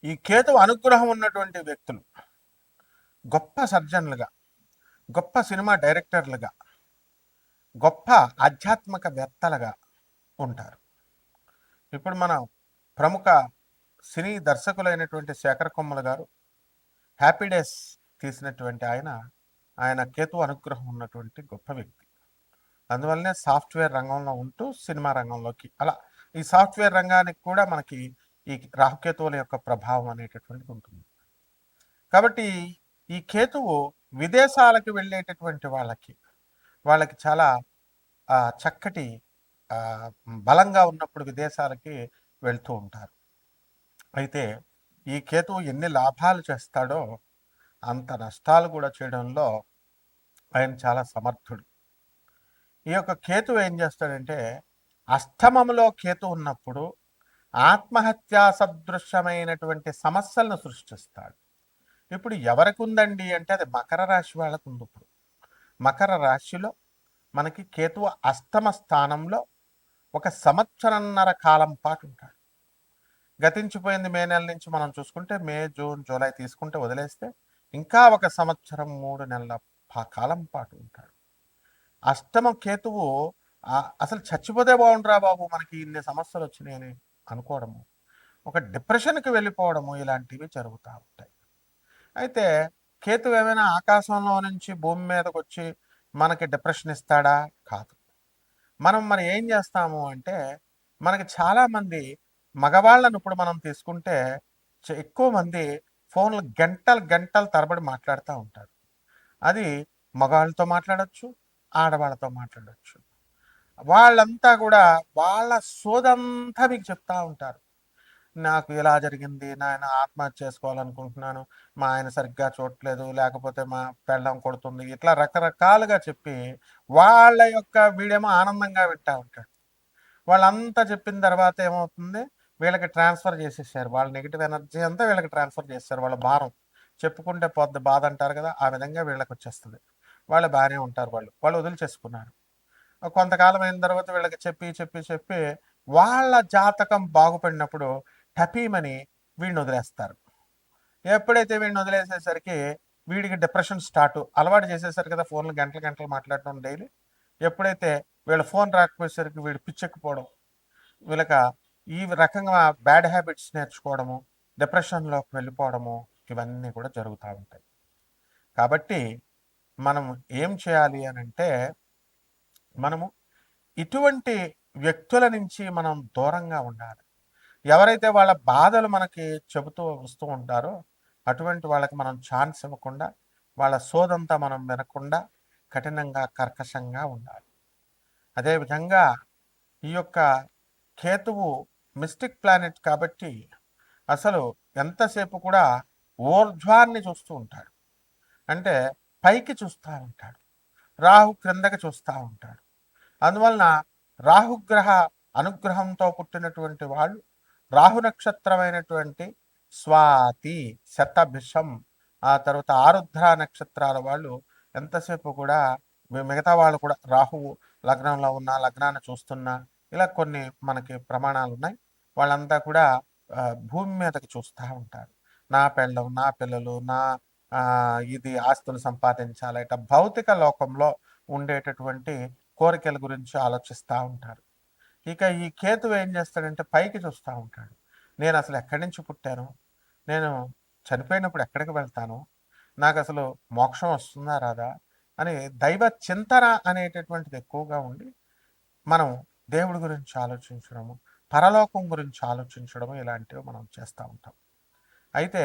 ఈ కేతువు అనుగ్రహం ఉన్నటువంటి వ్యక్తులు గొప్ప సర్జన్లుగా, గొప్ప సినిమా డైరెక్టర్లుగా, గొప్ప ఆధ్యాత్మికవేత్తలుగా ఉంటారు. ఇప్పుడు మనం ప్రముఖ సినీ దర్శకులైనటువంటి శేఖర్ కొమ్మల గారు హ్యాపీ డేస్ తీసినటువంటి ఆయన కేతు అనుగ్రహం ఉన్నటువంటి గొప్ప వ్యక్తి. అందువల్లనే సాఫ్ట్వేర్ రంగంలో ఉంటూ సినిమా రంగంలోకి అలా ఈ సాఫ్ట్వేర్ రంగానికి కూడా మనకి ఈ రాహుకేతువుల యొక్క ప్రభావం అనేటటువంటిది ఉంటుంది. కాబట్టి ఈ కేతువు విదేశాలకు వెళ్ళేటటువంటి వాళ్ళకి చాలా చక్కటి బలంగా ఉన్నప్పుడు విదేశాలకి వెళ్తూ ఉంటారు. అయితే ఈ కేతువు ఎన్ని లాభాలు చేస్తాడో అంత నష్టాలు కూడా చేయడంలో ఆయన చాలా సమర్థుడు. ఈ యొక్క కేతువు ఏం చేస్తాడంటే అష్టమములో కేతు ఉన్నప్పుడు ఆత్మహత్యా సదృశ్యమైనటువంటి సమస్యలను సృష్టిస్తాడు. ఇప్పుడు ఎవరికి ఉందండి అంటే అది మకర రాశి వాళ్ళకు ఉంది. ఇప్పుడు మకర రాశిలో మనకి కేతువు అష్టమ స్థానంలో 1 సంవత్సరన్నర కాలం పాటు ఉంటాడు. గతించిపోయింది మే నెల నుంచి మనం చూసుకుంటే మే, జూన్, జూలై తీసుకుంటే వదిలేస్తే ఇంకా 1 సంవత్సరం 3 నెలల కాలం పాటు ఉంటాడు. అష్టమ కేతువు అసలు చచ్చిపోతే బాగుండరా బాబు, మనకి ఇన్ని సమస్యలు వచ్చినాయని అనుకోవడము, ఒక డిప్రెషన్కి వెళ్ళిపోవడము, ఇలాంటివి జరుగుతూ ఉంటాయి. అయితే కేతు ఏమైనా ఆకాశంలో నుంచి భూమి మీదకి వచ్చి మనకి డిప్రెషన్ ఇస్తాడా? కాదు. మనం మరి ఏం చేస్తాము అంటే మనకి చాలామంది మగవాళ్ళను ఇప్పుడు మనం తీసుకుంటే ఎక్కువ మంది ఫోన్లు గంటలు గంటలు తరబడి మాట్లాడుతూ ఉంటారు. అది మగవాళ్ళతో మాట్లాడచ్చు, ఆడవాళ్ళతో మాట్లాడచ్చు. వాళ్ళంతా కూడా వాళ్ళ సోదంతా మీకు చెప్తా ఉంటారు. నాకు ఇలా జరిగింది, నాయన ఆత్మహత్య చేసుకోవాలనుకుంటున్నాను, మా ఆయన సరిగ్గా చూడట్లేదు, లేకపోతే మా పెళ్ళం కొడుతుంది, ఇట్లా రకరకాలుగా చెప్పి వాళ్ళ యొక్క వీడేమో ఆనందంగా వింటా ఉంటాడు. వాళ్ళంతా చెప్పిన తర్వాత ఏమవుతుంది, వీళ్ళకి ట్రాన్స్ఫర్ చేసేసారు. వాళ్ళ నెగిటివ్ ఎనర్జీ అంతా వీళ్ళకి ట్రాన్స్ఫర్ చేస్తారు. వాళ్ళ భారం చెప్పుకుంటే పొద్దు బాధ అంటారు కదా, ఆ విధంగా వీళ్ళకి వచ్చేస్తుంది. వాళ్ళు బాగానే ఉంటారు, వాళ్ళు వదిలిచేసుకున్నారు. కొంతకాలం అయిన తర్వాత వీళ్ళకి చెప్పి చెప్పి చెప్పి వాళ్ళ జాతకం బాగుపడినప్పుడు టపీమని వీడిని వదిలేస్తారు. ఎప్పుడైతే వీడిని వదిలేసేసరికి వీడికి డిప్రెషన్ స్టార్ట్. అలవాటు చేసేసరికి కదా ఫోన్లు గంటలు గంటలు మాట్లాడటం డైలీ. ఎప్పుడైతే వీళ్ళ ఫోన్ రాకపోయేసరికి వీడు పిచ్చెక్కిపోవడం, వీళ్ళక ఈ రకంగా బ్యాడ్ హ్యాబిట్స్ నేర్చుకోవడము, డిప్రెషన్లోకి వెళ్ళిపోవడము, ఇవన్నీ కూడా జరుగుతూ ఉంటాయి. కాబట్టి మనం ఏం చేయాలి అని అంటే మనము ఇటువంటి వ్యక్తుల నుంచి మనం దూరంగా ఉండాలి. ఎవరైతే వాళ్ళ బాధలు మనకి చెబుతూ వస్తూ ఉంటారో అటువంటి వాళ్ళకి మనం ఛాన్స్ ఇవ్వకుండా, వాళ్ళ సోదంతా మనం వినకుండా కఠినంగా కర్కశంగా ఉండాలి. అదేవిధంగా ఈ యొక్క కేతువు మిస్టిక్ ప్లానెట్ కాబట్టి అసలు ఎంతసేపు కూడా ఊర్ధ్వాన్ని చూస్తూ ఉంటాడు, అంటే పైకి చూస్తూ ఉంటాడు. రాహు క్రిందకి చూస్తూ ఉంటాడు. అందువలన రాహుగ్రహ అనుగ్రహంతో పుట్టినటువంటి వాళ్ళు రాహు నక్షత్రమైనటువంటి స్వాతి, శతభిషం, ఆ తర్వాత ఆరుద్ర నక్షత్రాల వాళ్ళు ఎంతసేపు కూడా మిగతా వాళ్ళు కూడా రాహువు లగ్నంలో ఉన్న, లగ్నాన్ని చూస్తున్నా, ఇలా కొన్ని మనకి ప్రమాణాలు ఉన్నాయి. వాళ్ళంతా కూడా భూమి మీదకి చూస్తూ ఉంటారు. నా పెళ్ళం, నా పిల్లలు, నా ఇది ఆస్తులు సంపాదించాలి, ఇట్లా భౌతిక లోకంలో ఉండేటటువంటి కోరికల గురించి ఆలోచిస్తూ ఉంటారు. ఇక ఈ కేతువు ఏం చేస్తాడంటే పైకి చూస్తూ ఉంటాడు. నేను అసలు ఎక్కడి నుంచి పుట్టాను, నేను చనిపోయినప్పుడు ఎక్కడికి వెళ్తాను, నాకు అసలు మోక్షం వస్తుందా రాదా అని దైవ చింతన అనేటటువంటిది ఎక్కువగా ఉండి మనం దేవుడి గురించి ఆలోచించడము, పరలోకం గురించి ఆలోచించడము, ఇలాంటివి మనం చేస్తూ ఉంటాం. అయితే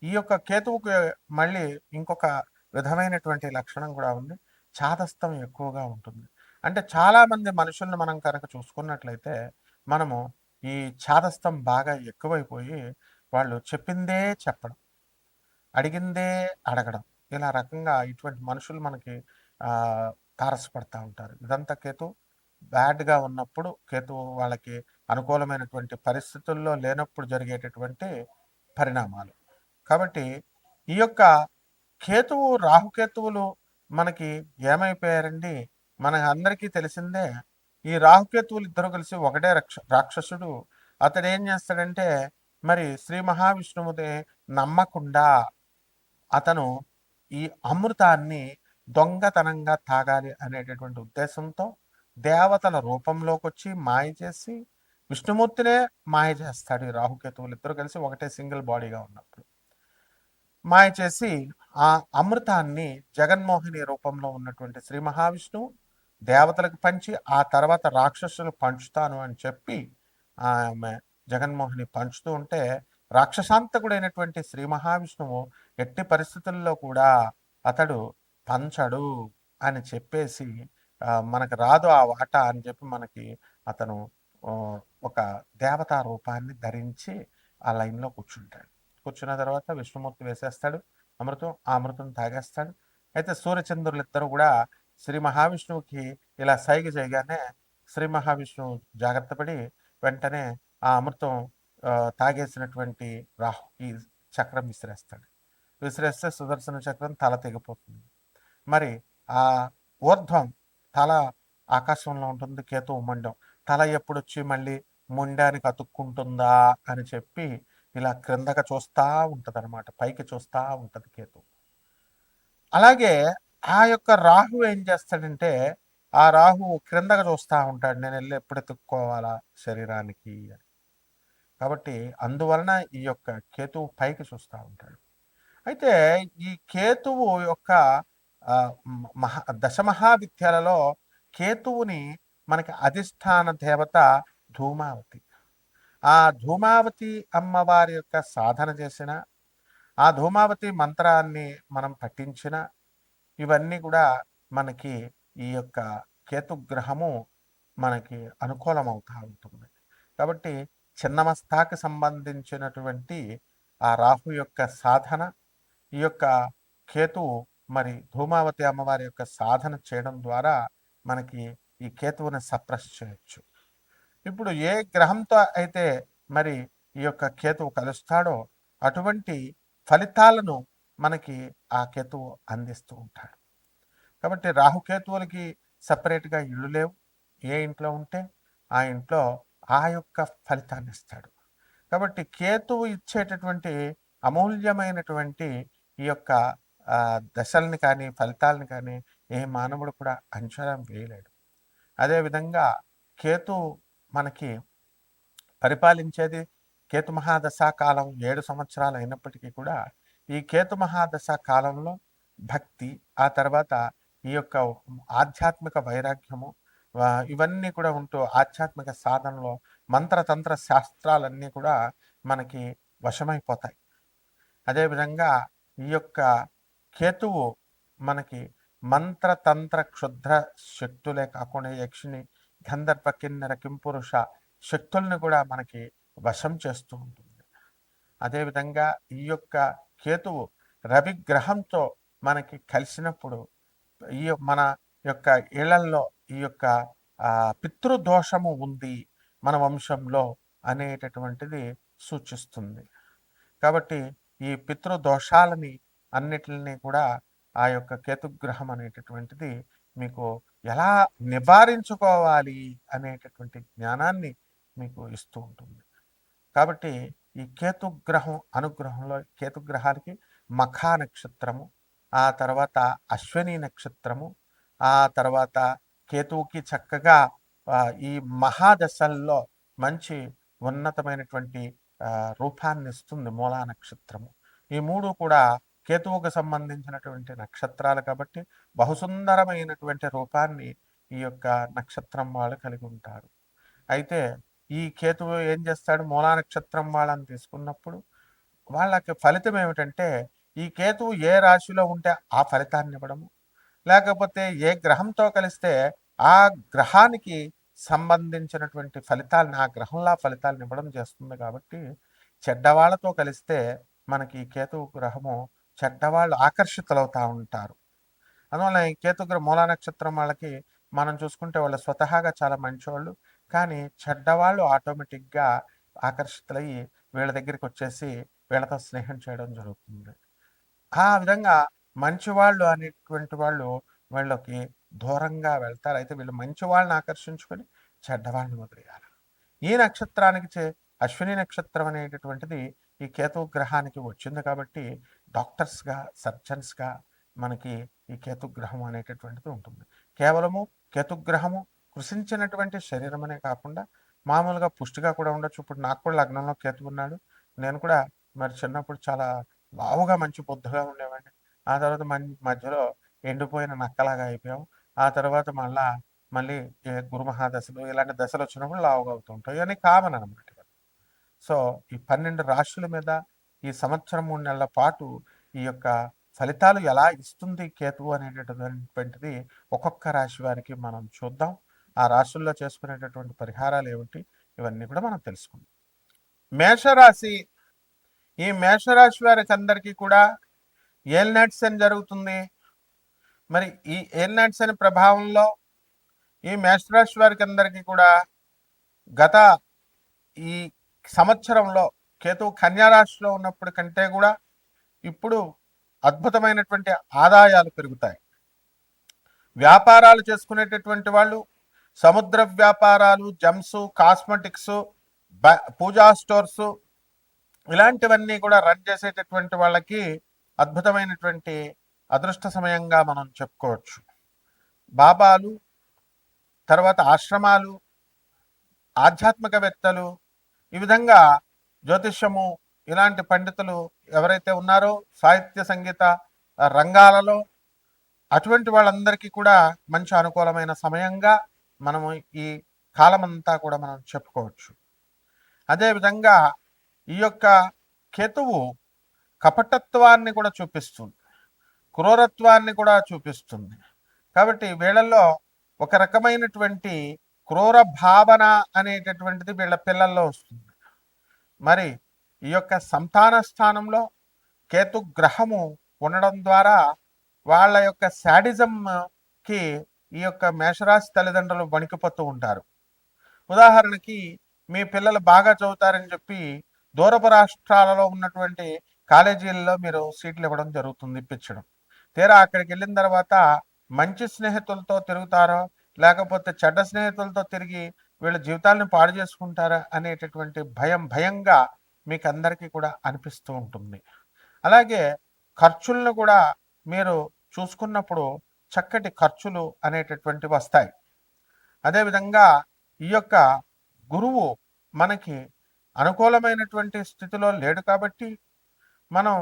ఈ యొక్క కేతువుకి మళ్ళీ ఇంకొక విధమైనటువంటి లక్షణం కూడా ఉంది. చాదస్తం ఎక్కువగా ఉంటుంది. అంటే చాలామంది మనుషుల్ని మనం కనుక చూసుకున్నట్లయితే మనము ఈ చాదస్తం బాగా ఎక్కువైపోయి వాళ్ళు చెప్పిందే చెప్పడం, అడిగిందే అడగడం, ఇలా రకంగా ఇటువంటి మనుషులు మనకి తారసపడతా ఉంటారు. ఇదంతా కేతు బ్యాడ్గా ఉన్నప్పుడు, కేతు వాళ్ళకి అనుకూలమైనటువంటి పరిస్థితుల్లో లేనప్పుడు జరిగేటటువంటి పరిణామాలు. కాబట్టి ఈ యొక్క కేతువు, రాహుకేతువులు మనకి ఏమైపోయారండి, మన అందరికీ తెలిసిందే. ఈ రాహుకేతువులు ఇద్దరు కలిసి ఒకటే రాక్షసుడు. అతడు ఏం చేస్తాడంటే మరి శ్రీ మహావిష్ణువుని నమ్మకుండా అతను ఈ అమృతాన్ని దొంగతనంగా తాగాలి అనేటటువంటి ఉద్దేశంతో దేవతల రూపంలోకి వచ్చి మాయ చేసి విష్ణుమూర్తినే మాయ చేస్తాడు. ఈ రాహుకేతువులు ఇద్దరు కలిసి ఒకటే సింగిల్ బాడీగా ఉన్నప్పుడు మాయ చేసి ఆ అమృతాన్ని జగన్మోహిని రూపంలో ఉన్నటువంటి శ్రీ మహావిష్ణువు దేవతలకు పంచి ఆ తర్వాత రాక్షసులు పంచుతాను అని చెప్పి ఆమె జగన్మోహిని పంచుతూ ఉంటే రాక్షసాంతకుడైనటువంటి శ్రీ మహావిష్ణువు ఎట్టి పరిస్థితుల్లో కూడా అతడు పంచడు అని చెప్పేసి మనకు రాదు ఆ వాటా అని చెప్పి మనకి అతను ఒక దేవతా రూపాన్ని ధరించి ఆ లైన్లో కూర్చుంటాడు. కూర్చున్న తర్వాత విష్ణుమూర్తి వేసేస్తాడు అమృతం, ఆ అమృతం తాగేస్తాడు. అయితే సూర్యచంద్రులు ఇద్దరు కూడా శ్రీ మహావిష్ణువుకి ఇలా సైగ చేయగానే శ్రీ మహావిష్ణువు జాగ్రత్త పడి వెంటనే ఆ అమృతం తాగేసినటువంటి రాహుకి చక్రం విసిరేస్తాడు. విసిరేస్తే సుదర్శన చక్రం తల తెగిపోతుంది. మరి ఆ ఊర్ధ్వం తల ఆకాశంలో ఉంటుంది, కేతువు మండం. తల ఎప్పుడొచ్చి మళ్ళీ మొండానికి అతుక్కుంటుందా అని చెప్పి ఇలా క్రిందగా చూస్తూ ఉంటుంది అనమాట, పైకి చూస్తూ ఉంటుంది కేతు. అలాగే ఆ యొక్క రాహు ఏం చేస్తాడంటే ఆ రాహు క్రిందగా చూస్తూ ఉంటాడు, నేను వెళ్ళి ఎప్పుడు ఎత్తుక్కోవాలా శరీరానికి అని. కాబట్టి అందువలన ఈ యొక్క కేతువు పైకి చూస్తూ ఉంటాడు. అయితే ఈ కేతువు యొక్క దశమహావిద్యలలో కేతువుని మనకి అధిష్టాన దేవత ధూమావతి. ఆ ధూమావతి అమ్మవారి యొక్క సాధన చేసిన, ఆ ధూమావతి మంత్రాన్ని మనం పఠించిన, ఇవన్నీ కూడా మనకి ఈ యొక్క కేతుగ్రహము మనకి అనుకూలమవుతూ ఉంటుంది. కాబట్టి చిన్నమస్తాకి సంబంధించినటువంటి ఆ రాహు యొక్క సాధన, ఈ యొక్క కేతువు మరి ధూమావతి అమ్మవారి యొక్క సాధన చేయడం ద్వారా మనకి ఈ కేతువుని సప్రెస్ చేయొచ్చు. ఇప్పుడు ఏ గ్రహంతో అయితే మరి ఈ యొక్క కేతువు కలుస్తాడో అటువంటి ఫలితాలను మనకి ఆ కేతువు అందిస్తూ ఉంటాడు. కాబట్టి రాహుకేతువులకి సపరేట్గా ఇళ్ళు లేవు. ఏ ఇంట్లో ఉంటే ఆ ఇంట్లో ఆ యొక్క ఫలితాన్ని ఇస్తాడు. కాబట్టి కేతువు ఇచ్చేటటువంటి అమూల్యమైనటువంటి ఈ యొక్క దశల్ని కానీ ఫలితాలను కానీ ఏ మానవుడు కూడా అంచనా వేయలేడు. అదేవిధంగా కేతు మనకి పరిపాలించేది కేతు మహాదశా కాలం 7 సంవత్సరాలు అయినప్పటికీ కూడా ఈ కేతు మహాదశా కాలంలో భక్తి, ఆ తర్వాత ఈ యొక్క ఆధ్యాత్మిక వైరాగ్యము, ఇవన్నీ కూడా ఉంటూ ఆధ్యాత్మిక సాధనలో మంత్రతంత్ర శాస్త్రాలన్నీ కూడా మనకి వశమైపోతాయి. అదేవిధంగా ఈ యొక్క కేతువు మనకి మంత్రతంత్ర క్షుద్ర శక్తులే కాకుండా యక్షిని, గంధర్వ, కిన్నెర, కింపురుష శక్తుల్ని కూడా మనకి వశం చేస్తూ ఉంటుంది. అదేవిధంగా ఈ యొక్క కేతువు రవిగ్రహంతో మనకి కలిసినప్పుడు ఈ మన యొక్క ఇళ్లల్లో ఈ యొక్క పితృదోషము ఉంది మన వంశంలో అనేటటువంటిది సూచిస్తుంది. కాబట్టి ఈ పితృదోషాలని అన్నిటిని కూడా ఆ యొక్క కేతుగ్రహం అనేటటువంటిది మీకు ఎలా నివారించుకోవాలి అనేటటువంటి జ్ఞానాన్ని మీకు ఇస్తూ ఉంటుంది. కాబట్టి ఈ కేతుగ్రహం అనుగ్రహంలో కేతుగ్రహాలకి మఖా నక్షత్రము, ఆ తర్వాత అశ్విని నక్షత్రము, ఆ తర్వాత కేతువుకి చక్కగా ఈ మహాదశల్లో మంచి ఉన్నతమైనటువంటి రూపాన్ని ఇస్తుంది మూలా నక్షత్రము. ఈ మూడు కూడా కేతువుకు సంబంధించినటువంటి నక్షత్రాలు కాబట్టి బహుసుందరమైనటువంటి రూపాన్ని ఈ యొక్క నక్షత్రం వాళ్ళు కలిగి ఉంటారు. అయితే ఈ కేతువు ఏం చేస్తాడు, మూలా నక్షత్రం వాళ్ళని తీసుకున్నప్పుడు వాళ్ళకి ఫలితం ఏమిటంటే ఈ కేతువు ఏ రాశిలో ఉంటే ఆ ఫలితాన్ని ఇవ్వడము, లేకపోతే ఏ గ్రహంతో కలిస్తే ఆ గ్రహానికి సంబంధించినటువంటి ఫలితాలను ఆ గ్రహంలా ఫలితాలను ఇవ్వడం చేస్తుంది. కాబట్టి చెడ్డవాళ్లతో కలిస్తే మనకి కేతు గ్రహము చెడ్డవాళ్ళు ఆకర్షితులవుతూ ఉంటారు. అందువల్ల ఈ కేతుగ్రహ మూలా నక్షత్రం వాళ్ళకి మనం చూసుకుంటే వాళ్ళు స్వతహాగా చాలా మంచివాళ్ళు, కానీ చెడ్డవాళ్ళు ఆటోమేటిక్గా ఆకర్షితులయ్యి వీళ్ళ దగ్గరికి వచ్చేసి వీళ్ళతో స్నేహం చేయడం జరుగుతుంది. ఆ విధంగా మంచివాళ్ళు అనేటువంటి వాళ్ళు వీళ్ళకి దూరంగా వెళ్తారు. అయితే వీళ్ళు మంచి వాళ్ళని ఆకర్షించుకొని చెడ్డవాళ్ళని వదిలేయాలి. ఈ నక్షత్రానికి అశ్విని నక్షత్రం అనేటటువంటిది ఈ కేతు గ్రహానికి వచ్చింది కాబట్టి డాక్టర్స్గా, సర్జన్స్గా మనకి ఈ కేతుగ్రహం అనేటటువంటిది ఉంటుంది. కేవలము కేతుగ్రహము కృషించినటువంటి శరీరం అనే కాకుండా మామూలుగా పుష్టిగా కూడా ఉండొచ్చు. ఇప్పుడు నాకు కూడా లగ్నంలో కేతు ఉన్నాడు. నేను కూడా మరి చిన్నప్పుడు చాలా లావుగా మంచి బొద్దుగా ఉండేవాడిని. ఆ తర్వాత మధ్యలో ఎండిపోయిన నక్కలాగా అయిపోయాం. ఆ తర్వాత మళ్ళీ గురు మహాదశలు ఇలాంటి దశలు వచ్చినప్పుడు లావుగా అవుతూ ఉంటాయి. ఇవన్నీ కామన్ అనమాట. సో ఈ 12 రాశుల మీద ఈ సంవత్సరం 3 నెలల పాటు ఈ యొక్క ఫలితాలు ఎలా ఇస్తుంది కేతువు అనేటటువంటిది ఒక్కొక్క రాశి వారికి మనం చూద్దాం. ఆ రాశుల్లో చేసుకునేటటువంటి పరిహారాలు ఏమిటి, ఇవన్నీ కూడా మనం తెలుసుకుందాం. మేషరాశి, ఈ మేషరాశి వారికి అందరికీ కూడా ఏలినాటి శని జరుగుతుంది. మరి ఈ ఏలినాటి శని ప్రభావంలో ఈ మేషరాశి వారికి అందరికీ కూడా గత ఈ సంవత్సరంలో కేతువు కన్యారాశిలో ఉన్నప్పుడు కంటే కూడా ఇప్పుడు అద్భుతమైనటువంటి ఆదాయాలు పెరుగుతాయి. వ్యాపారాలు చేసుకునేటటువంటి వాళ్ళు సముద్ర వ్యాపారాలు, జమ్స్, కాస్మెటిక్స్, పూజా స్టోర్స్ ఇలాంటివన్నీ కూడా రన్ చేసేటటువంటి వాళ్ళకి అద్భుతమైనటువంటి అదృష్ట సమయంగా మనం చెప్పుకోవచ్చు. బాబాలు, తర్వాత ఆశ్రమాలు, ఆధ్యాత్మికవేత్తలు, ఈ విధంగా జ్యోతిష్యము ఇలాంటి పండితులు ఎవరైతే ఉన్నారో సాహిత్య సంగీత రంగాలలో అటువంటి వాళ్ళందరికీ కూడా మంచి అనుకూలమైన సమయంగా మనము ఈ కాలమంతా కూడా మనం చెప్పుకోవచ్చు. అదేవిధంగా ఈ యొక్క కేతువు కపటత్వాన్ని కూడా చూపిస్తుంది, క్రూరత్వాన్ని కూడా చూపిస్తుంది. కాబట్టి వీళ్ళల్లో ఒక రకమైనటువంటి క్రూర భావన అనేటటువంటిది వీళ్ళ పిల్లల్లో వస్తుంది. మరి ఈ యొక్క సంతాన స్థానంలో కేతు గ్రహము ఉండడం ద్వారా వాళ్ళ యొక్క శాడిజంకి ఈ యొక్క మేషరాశి తల్లిదండ్రులు వణికిపోతూ ఉంటారు. ఉదాహరణకి మీ పిల్లలు బాగా చదువుతారని చెప్పి దూరపు రాష్ట్రాలలో ఉన్నటువంటి కాలేజీల్లో మీరు సీట్లు ఇవ్వడం జరుగుతుంది, ఇప్పించడం. తీరా అక్కడికి వెళ్ళిన తర్వాత మంచి స్నేహితులతో తిరుగుతారో లేకపోతే చెడ్డ స్నేహితులతో తిరిగి వీళ్ళ జీవితాలను పాడు చేసుకుంటారా అనేటటువంటి భయంగా మీకు అందరికీ కూడా అనిపిస్తూ ఉంటుంది. అలాగే ఖర్చులను కూడా మీరు చూసుకున్నప్పుడు చక్కటి ఖర్చులు అనేటటువంటివి వస్తాయి. అదేవిధంగా ఈ యొక్క గురువు మనకి అనుకూలమైనటువంటి స్థితిలో లేడు కాబట్టి మనం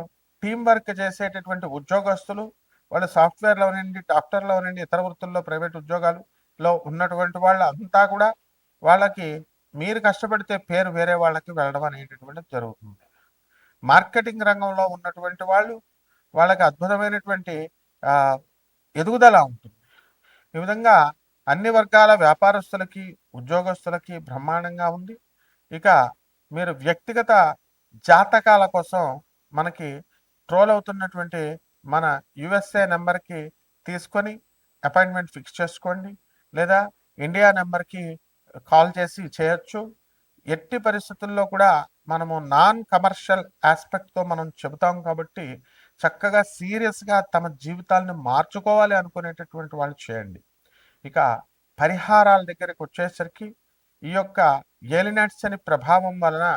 టీం వర్క్ చేసేటటువంటి ఉద్యోగస్తులు, వాళ్ళు సాఫ్ట్వేర్లో నుండి, డాక్టర్లో నుండి, ఇతర వృత్తుల్లో, ప్రైవేట్ ఉద్యోగాలలో ఉన్నటువంటి వాళ్ళు అంతా కూడా వాళ్ళకి మీరు కష్టపడితే పేరు వేరే వాళ్ళకి వెళ్ళడం అనేటటువంటిది జరుగుతుంది. మార్కెటింగ్ రంగంలో ఉన్నటువంటి వాళ్ళకి అద్భుతమైనటువంటి ఎదుగుదల ఉంటుంది. ఈ విధంగా అన్ని వర్గాల వ్యాపారస్తులకి, ఉద్యోగస్తులకి బ్రహ్మాండంగా ఉంది. ఇక మీరు వ్యక్తిగత జాతకాల కోసం మనకి ట్రోల్ అవుతున్నటువంటి మన యుఎస్ఏ నెంబర్కి తీసుకొని అపాయింట్మెంట్ ఫిక్స్ చేసుకోండి, లేదా ఇండియా నెంబర్కి కాల్ చేసి చేయొచ్చు. ఎట్టి పరిస్థితుల్లో కూడా మనము నాన్ కమర్షియల్ ఆస్పెక్ట్తో మనం చెబుతాం కాబట్టి చక్కగా సీరియస్గా తమ జీవితాలను మార్చుకోవాలి అనుకునేటటువంటి వాళ్ళు చేయండి. ఇక పరిహారాల దగ్గరికి వచ్చేసరికి ఈ యొక్క ఏలినాటి శని ప్రభావం వలన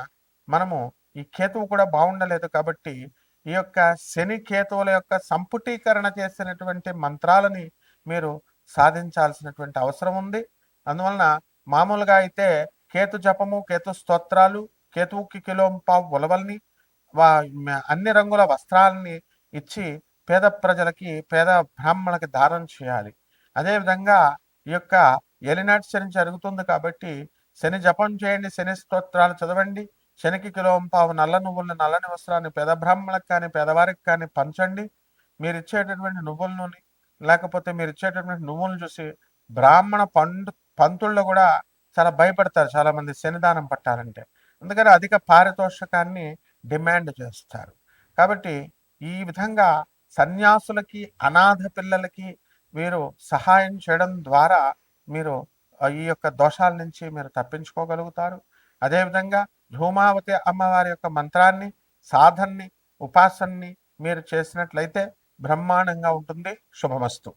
మనము ఈ కేతువు కూడా బాగుండలేదు కాబట్టి ఈ యొక్క శని కేతువుల యొక్క సంపుటీకరణ చేసినటువంటి మంత్రాలని మీరు సాధించాల్సినటువంటి అవసరం ఉంది. అందువలన మామూలుగా అయితే కేతు జపము, కేతు స్తోత్రాలు, కేతువుకి కిలోంపావు ఉలవల్ని, అన్ని రంగుల వస్త్రాలని ఇచ్చి పేద ప్రజలకి, పేద బ్రాహ్మణులకి దానం చేయాలి. అదేవిధంగా ఈ యొక్క ఏలినాటి శని జరుగుతుంది కాబట్టి శని జపం చేయండి, శని స్తోత్రాలు చదవండి, శనికి కిలోంపావు నల్ల నువ్వులను, నల్లని వస్త్రాన్ని పేద బ్రాహ్మణులకు కానీ పేదవారికి కానీ పంచండి. మీరు ఇచ్చేటటువంటి నువ్వుల నూనె లేకపోతే మీరు ఇచ్చేటటువంటి నువ్వులను చూసి బ్రాహ్మణ పంతుళ్ళు కూడా చాలా భయపడతారు చాలామంది శనిదానం పట్టాలంటే. అందుకని అధిక పారితోషికాన్ని డిమాండ్ చేస్తారు. కాబట్టి ఈ విధంగా సన్యాసులకి, అనాథ పిల్లలకి మీరు సహాయం చేయడం ద్వారా మీరు ఈ యొక్క దోషాల నుంచి మీరు తప్పించుకోగలుగుతారు. అదేవిధంగా ధూమావతి అమ్మవారి యొక్క మంత్రాన్ని, సాధనని, ఉపాసనని మీరు చేసినట్లయితే బ్రహ్మాండంగా ఉంటుంది. శుభమస్తు.